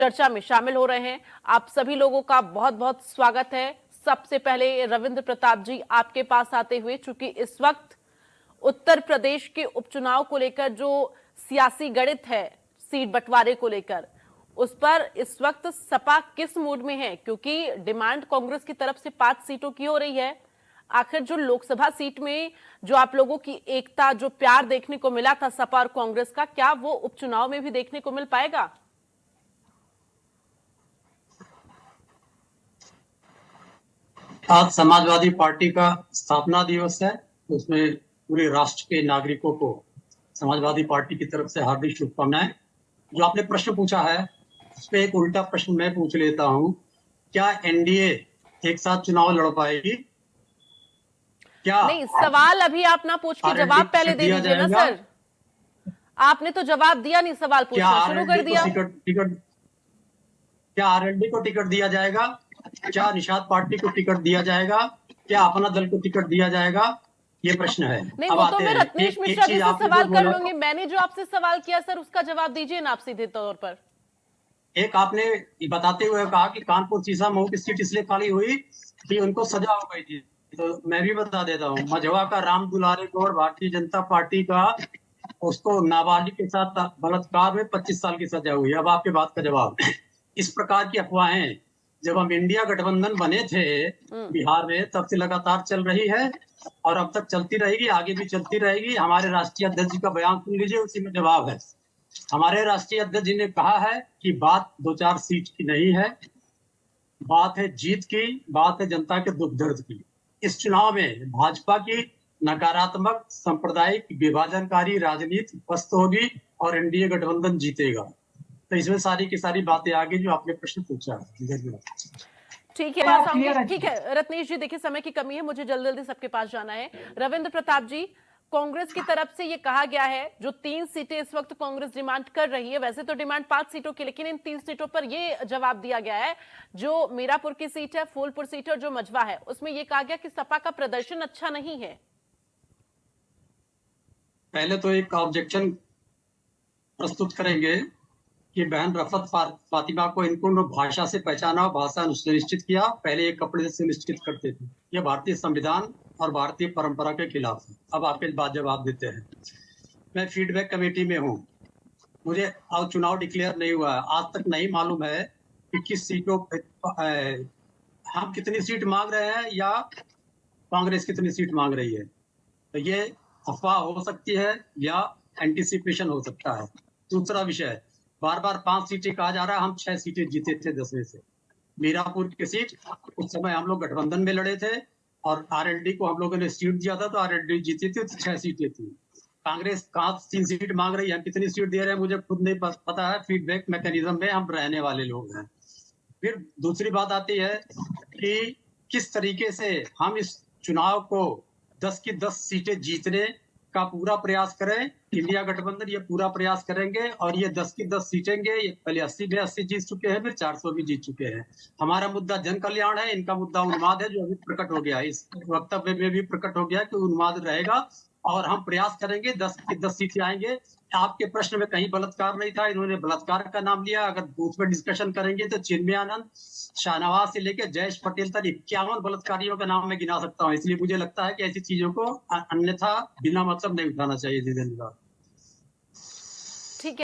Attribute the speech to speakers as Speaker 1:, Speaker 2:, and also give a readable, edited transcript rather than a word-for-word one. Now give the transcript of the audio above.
Speaker 1: चर्चा में शामिल हो रहे हैं। आप सभी लोगों का बहुत बहुत स्वागत है। सबसे पहले रविंद्र प्रताप जी आपके पास आते हुए, चूंकि इस वक्त उत्तर प्रदेश के उपचुनाव को लेकर जो सियासी गणित है सीट बंटवारे को लेकर, उस पर इस वक्त सपा किस मूड में है? क्योंकि डिमांड कांग्रेस की तरफ से 5 सीटों की हो रही है। आखिर जो लोकसभा सीट में जो आप लोगों की एकता, जो प्यार देखने को मिला था सपा और कांग्रेस का, क्या वो उपचुनाव में भी देखने को मिल पाएगा?
Speaker 2: आज समाजवादी पार्टी का स्थापना दिवस है। उसमें पूरे राष्ट्र के नागरिकों को समाजवादी पार्टी की तरफ से हार्दिक शुभकामनाएं। जो आपने प्रश्न पूछा है उस पर एक उल्टा प्रश्न मैं पूछ लेता हूं। क्या एनडीए एक साथ चुनाव लड़ पाएगी? क्या
Speaker 1: नहीं, सवाल अभी आप ना पूछ के
Speaker 2: आरएलडी
Speaker 1: जवाब
Speaker 2: को
Speaker 1: पहले
Speaker 2: टिकट
Speaker 1: दे
Speaker 2: दिया
Speaker 1: दीजिए ना
Speaker 2: जाएगा?
Speaker 1: सर। आपने तो जवाब दिया नहीं, सवाल
Speaker 2: क्या
Speaker 1: पूछना शुरू
Speaker 2: आरएलडी
Speaker 1: कर
Speaker 2: को
Speaker 1: दिया।
Speaker 2: टिकट क्या आरएलडी को टिकट दिया जाएगा? क्या निषाद पार्टी को टिकट दिया जाएगा? क्या अपना दल को टिकट दिया जाएगा? ये प्रश्न है।
Speaker 1: नहीं,
Speaker 2: अब
Speaker 1: वो तो
Speaker 2: आते
Speaker 1: मैं
Speaker 2: हैं
Speaker 1: रत्नेश
Speaker 2: एक
Speaker 1: मिश्रा जी
Speaker 2: चीज
Speaker 1: से
Speaker 2: आपने जो
Speaker 1: सवाल कर
Speaker 2: बोला,
Speaker 1: लूंगी। मैंने जो आपसे सवाल किया सर, उसका जवाब दीजिए ना आप सीधे तौर पर।
Speaker 2: एक आपने बताते हुए कहा कि कानपुर सीसा मऊ की सीट इसलिए खाली हुई कि उनको सजा हो गई थी। तो मैं भी बता देता हूँ, मझवा का राम दुलारे गौड़ भारतीय जनता पार्टी का, उसको नाबालिग के साथ बलात्कार में 25 साल की सजा हुई। अब आपके बात का जवाब। इस प्रकार की अफवाहें जब हम इंडिया गठबंधन बने थे बिहार में, तब से लगातार चल रही है और अब तक चलती रहेगी, आगे भी चलती रहेगी। हमारे राष्ट्रीय अध्यक्ष जी का बयान सुन लीजिए, उसी में जवाब है। हमारे राष्ट्रीय अध्यक्ष जी ने कहा है कि बात 2-4 सीट की नहीं है, बात है जीत की, बात है जनता के दुख दर्द की। इस चुनाव में भाजपा की नकारात्मक सांप्रदायिक विभाजनकारी राजनीति पस्त होगी और एनडीए गठबंधन जीतेगा। तो इसमें सारी की सारी बातें आ गई जो आपने प्रश्न पूछा है।
Speaker 1: ठीक है, पास आऊंगी। ठीक है रत्नेश जी, देखिए समय की कमी है, मुझे जल्दी जल्दी सबके पास जाना है। रविंद्र प्रताप जी, कांग्रेस की तरफ से ये कहा गया है जो 3 सीटें इस वक्त कांग्रेस डिमांड कर रही है, वैसे तो डिमांड 5 सीटों की, लेकिन इन 3 सीटों पर ये जवाब दिया गया है, जो मीरापुर की सीट है, फूलपुर सीट है और जो मझवा है, उसमें यह कहा गया कि सपा का प्रदर्शन अच्छा नहीं है।
Speaker 2: पहले तो एक ऑब्जेक्शन प्रस्तुत करेंगे कि बहन रफत फातिमा को इनको भाषा से पहचाना, भाषा सुनिश्चित किया। पहले एक कपड़े से सुनिश्चित करते थे। यह भारतीय संविधान और भारतीय परंपरा के खिलाफ है। अब आपके बात जवाब देते हैं। मैं फीडबैक कमेटी में हूँ, मुझे अब चुनाव डिक्लेयर नहीं हुआ है। आज तक नहीं मालूम है कि किस सीटों पर हम कितनी सीट मांग रहे हैं या कांग्रेस कितनी सीट मांग रही है। तो ये अफवाह हो सकती है या एंटीसिपेशन हो सकता है। दूसरा विषय, बार बार 5 सीटें कहा जा रहा है। हम 6 सीटें जीते थे 10 में से। मीरापुर की सीट उस समय हम लोग गठबंधन में लड़े थे और आरएलडी को हम लोगों ने सीट दिया था, तो आरएलडी जीती थी, तो 6 सीटें थी। कांग्रेस कहाँ 3 सीट मांग रही है, हम कितनी सीट दे रहे हैं मुझे खुद नहीं पता है। फीडबैक मैकेनिज्म में हम रहने वाले लोग हैं। फिर दूसरी बात आती है कि किस तरीके से हम इस चुनाव को 10 की 10 सीटें जीतने का पूरा प्रयास करें। इंडिया गठबंधन ये पूरा प्रयास करेंगे और ये 10 की 10 सीटेंगे। ये पहले 80 जीत चुके हैं, फिर 400 भी जीत चुके हैं। हमारा मुद्दा जन कल्याण है, इनका मुद्दा उन्माद है, जो अभी प्रकट हो गया है। इस वक्तव्य में भी प्रकट हो गया कि उन्माद रहेगा और हम प्रयास करेंगे 10 की 10 सीटें आएंगे। आपके प्रश्न में कहीं बलात्कार नहीं था, इन्होंने बलात्कार का नाम लिया। अगर बूथ में डिस्कशन करेंगे तो चिन्मय आनंद, शाहनवाज से लेकर जयेश पटेल तक 51 बलात्कारियों का नाम मैं गिना सकता हूँ। इसलिए मुझे लगता है कि ऐसी चीजों को अन्यथा बिना मतलब नहीं उठाना चाहिए। धन्यवाद।
Speaker 1: ठीक है।